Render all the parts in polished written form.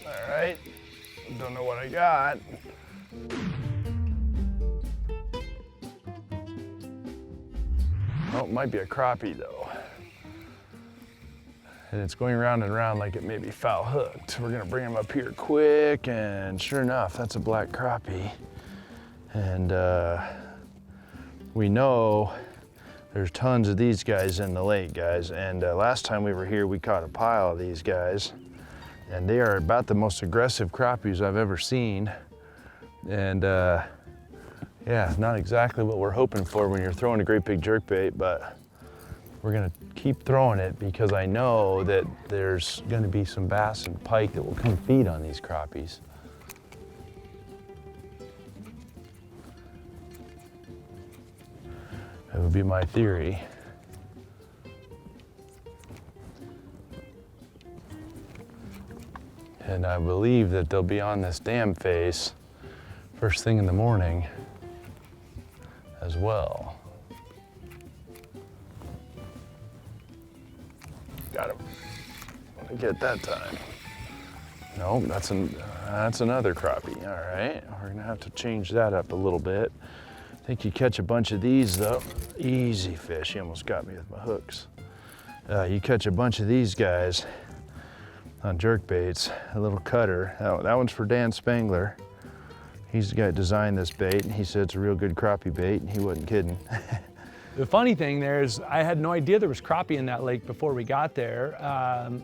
All right, don't know what I got. Oh, it might be a crappie though. And it's going round and round like it may be foul hooked. We're gonna bring him up here quick, and sure enough, that's a black crappie. And we know there's tons of these guys in the lake, guys. And last time we were here, we caught a pile of these guys. And they are about the most aggressive crappies I've ever seen. And yeah, not exactly what we're hoping for when you're throwing a great big jerkbait, but we're gonna keep throwing it because I know that there's gonna be some bass and pike that will come feed on these crappies. That would be my theory. And I believe that they'll be on this dam face first thing in the morning as well. Got him. What did I get that time? Nope, that's another crappie. All right, we're gonna have to change that up a little bit. I think you catch a bunch of these though. Easy fish, he almost got me with my hooks. You catch a bunch of these guys on jerkbaits, a little cutter. That one's for Dan Spangler. He's the guy that designed this bait, and he said it's a real good crappie bait, and he wasn't kidding. The funny thing there is I had no idea there was crappie in that lake before we got there.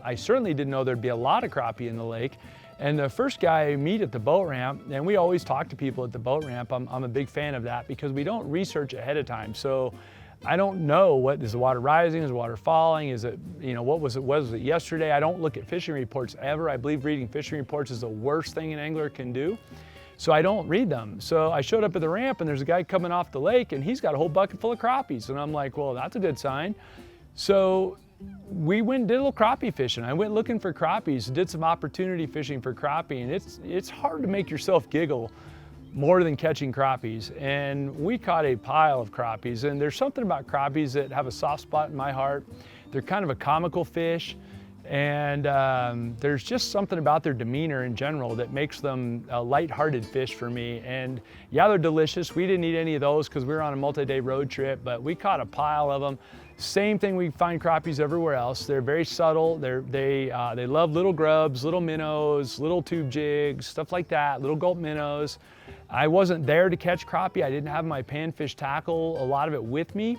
I certainly didn't know there'd be a lot of crappie in the lake. And the first guy I meet at the boat ramp, and we always talk to people at the boat ramp, I'm a big fan of that because we don't research ahead of time. So I don't know is the water rising, is the water falling, is it, you know, was it yesterday? I don't look at fishing reports ever. I believe reading fishing reports is the worst thing an angler can do. So I don't read them. So I showed up at the ramp and there's a guy coming off the lake and he's got a whole bucket full of crappies. And I'm like, well, that's a good sign. So we went and did a little crappie fishing. I went looking for crappies, did some opportunity fishing for crappie, and it's hard to make yourself giggle more than catching crappies. And we caught a pile of crappies, and there's something about crappies that have a soft spot in my heart. They're kind of a comical fish, and there's just something about their demeanor in general that makes them a lighthearted fish for me. And yeah, they're delicious. We didn't eat any of those because we were on a multi-day road trip, but we caught a pile of them. Same thing, we find crappies everywhere else. They're very subtle. They love little grubs, little minnows, little tube jigs, stuff like that, little gulp minnows. I wasn't there to catch crappie. I didn't have my panfish tackle, a lot of it with me,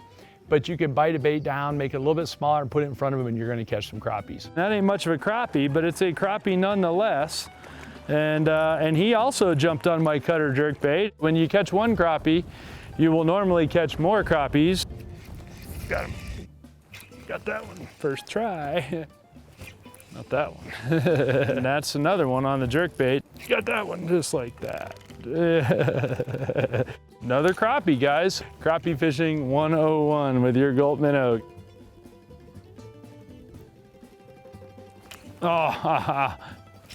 but you can bite a bait down, make it a little bit smaller and put it in front of them and you're gonna catch some crappies. That ain't much of a crappie, but it's a crappie nonetheless. And he also jumped on my cutter jerkbait. When you catch one crappie, you will normally catch more crappies. Got him. Got that one. First try. Not that one. And that's another one on the jerkbait. Got that one just like that. Another crappie, guys. Crappie fishing 101 with your gulp minnow. Oh,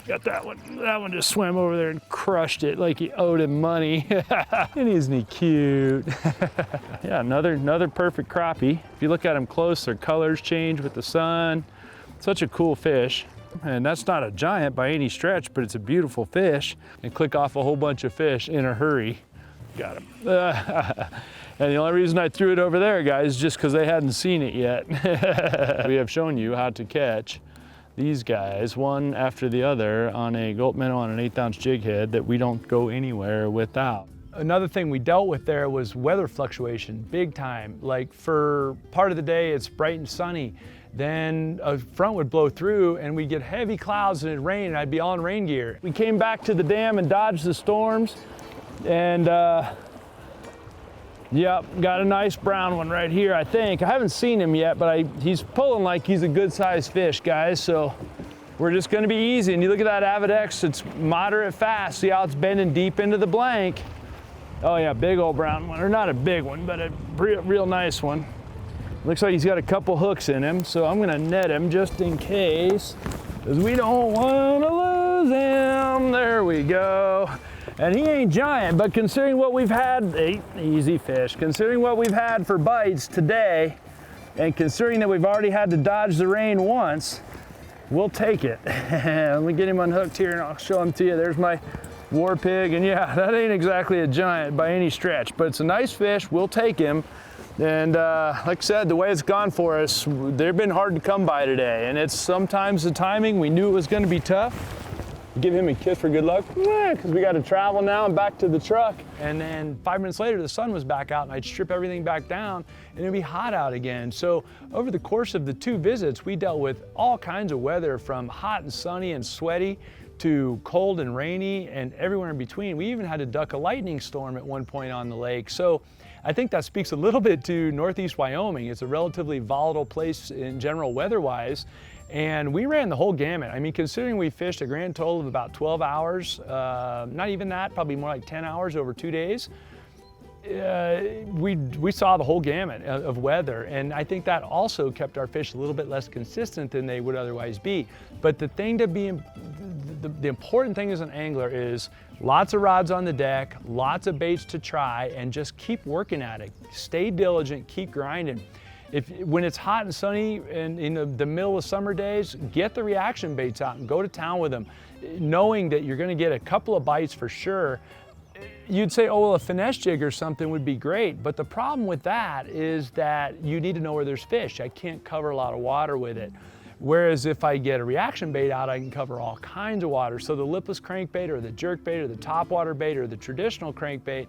got that one. That one just swam over there and crushed it like he owed him money. And isn't he cute? Yeah, another perfect crappie. If you look at them close, their colors change with the sun. Such a cool fish. And that's not a giant by any stretch, but it's a beautiful fish. And click off a whole bunch of fish in a hurry. Got him. And the only reason I threw it over there, guys, is just because they hadn't seen it yet. We have shown you how to catch these guys one after the other on a gulp minnow on an 1/8 ounce jig head that we don't go anywhere without. Another thing we dealt with there was weather fluctuation, big time. Like for part of the day, it's bright and sunny. Then a front would blow through and we'd get heavy clouds and it'd rain and I'd be all in rain gear. We came back to the dam and dodged the storms and yep, got a nice brown one right here, I think. I haven't seen him yet, but he's pulling like he's a good sized fish, guys. So we're just gonna be easy. And you look at that Avidex, it's moderate fast. See how it's bending deep into the blank. Oh yeah, big old brown one, or not a big one, but a real nice one. Looks like he's got a couple hooks in him, so I'm gonna net him just in case, because we don't wanna lose him. There we go. And he ain't giant, but considering what we've had, easy fish, considering what we've had for bites today, and considering that we've already had to dodge the rain once, we'll take it. Let me get him unhooked here and I'll show him to you. There's my war pig, and yeah, that ain't exactly a giant by any stretch, but it's a nice fish. We'll take him. And like I said, the way it's gone for us, they've been hard to come by today, and it's sometimes the timing. We knew it was going to be tough. Give him a kiss for good luck, because we got to travel now and back to the truck. And then 5 minutes later, the sun was back out and I'd strip everything back down and it'd be hot out again. So over the course of the 2 visits, we dealt with all kinds of weather, from hot and sunny and sweaty to cold and rainy and everywhere in between. We even had to duck a lightning storm at one point on the lake. So I think that speaks a little bit to Northeast Wyoming. It's a relatively volatile place in general weather-wise. And we ran the whole gamut. I mean, considering we fished a grand total of about 12 hours, not even that, probably more like 10 hours over 2 days, we saw the whole gamut of weather. And I think that also kept our fish a little bit less consistent than they would otherwise be. But the thing to be, the important thing as an angler is lots of rods on the deck, lots of baits to try, and just keep working at it. Stay diligent, keep grinding. When it's hot and sunny and in the middle of summer days, get the reaction baits out and go to town with them, knowing that you're going to get a couple of bites for sure. You'd say, oh, well, a finesse jig or something would be great, but the problem with that is that you need to know where there's fish. I can't cover a lot of water with it. Whereas if I get a reaction bait out, I can cover all kinds of water. So the lipless crankbait or the jerkbait or the topwater bait or the traditional crankbait,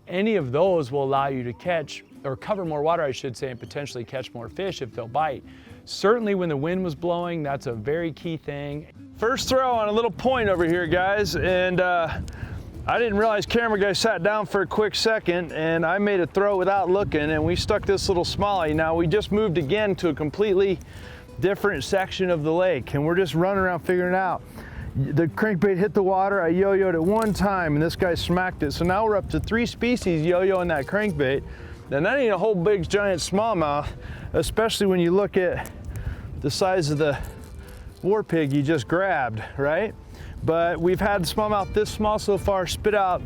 any of those will allow you to catch, or cover more water, I should say, and potentially catch more fish if they'll bite. Certainly when the wind was blowing, that's a very key thing. First throw on a little point over here, guys, and I didn't realize camera guy sat down for a quick second, and I made a throw without looking, and we stuck this little smallie. Now we just moved again to a completely different section of the lake, and we're just running around figuring it out. The crankbait hit the water, I yo-yoed it one time, and this guy smacked it. So now we're up to 3 species yo-yoing that crankbait. And that ain't a whole big giant smallmouth, especially when you look at the size of the war pig you just grabbed, right? But we've had smallmouth this small so far spit out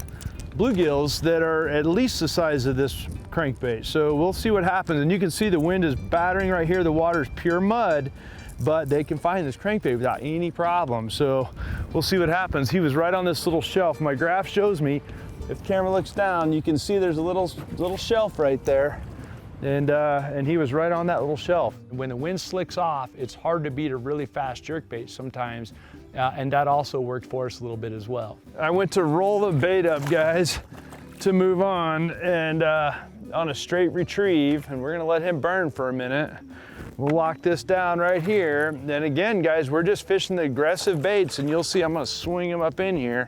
bluegills that are at least the size of this crankbait. So we'll see what happens. And you can see the wind is battering right here. The water's pure mud, but they can find this crankbait without any problem. So we'll see what happens. He was right on this little shelf. My graph shows me, if the camera looks down, you can see there's a little shelf right there. And he was right on that little shelf. When the wind slicks off, it's hard to beat a really fast jerkbait sometimes, and that also worked for us a little bit as well. I went to roll the bait up, guys, to move on, and on a straight retrieve, and we're gonna let him burn for a minute. We'll lock this down right here. And again, guys, we're just fishing the aggressive baits, and you'll see I'm gonna swing them up in here.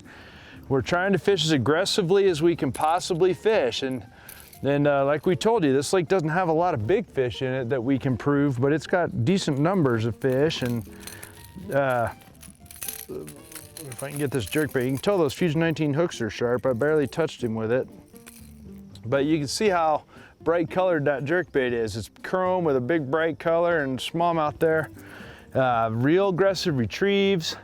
We're trying to fish as aggressively as we can possibly fish. And like we told you, this lake doesn't have a lot of big fish in it that we can prove, but it's got decent numbers of fish. And if I can get this jerkbait, you can tell those Fusion 19 hooks are sharp. I barely touched him with it. But you can see how bright colored that jerkbait is. It's chrome with a big bright color and smallmouth there. Real aggressive retrieves.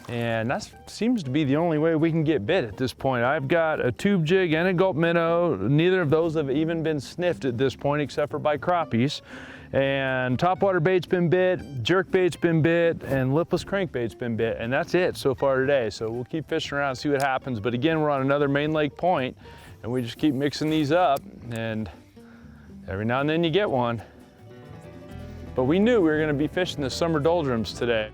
And that seems to be the only way we can get bit at this point. I've got a tube jig and a gulp minnow. Neither of those have even been sniffed at this point except for by crappies. And topwater bait's been bit, jerk bait's been bit, and lipless crankbait's been bit. And that's it so far today. So we'll keep fishing around and see what happens. But again, we're on another main lake point, and we just keep mixing these up, and every now and then you get one. But we knew we were gonna be fishing the summer doldrums today.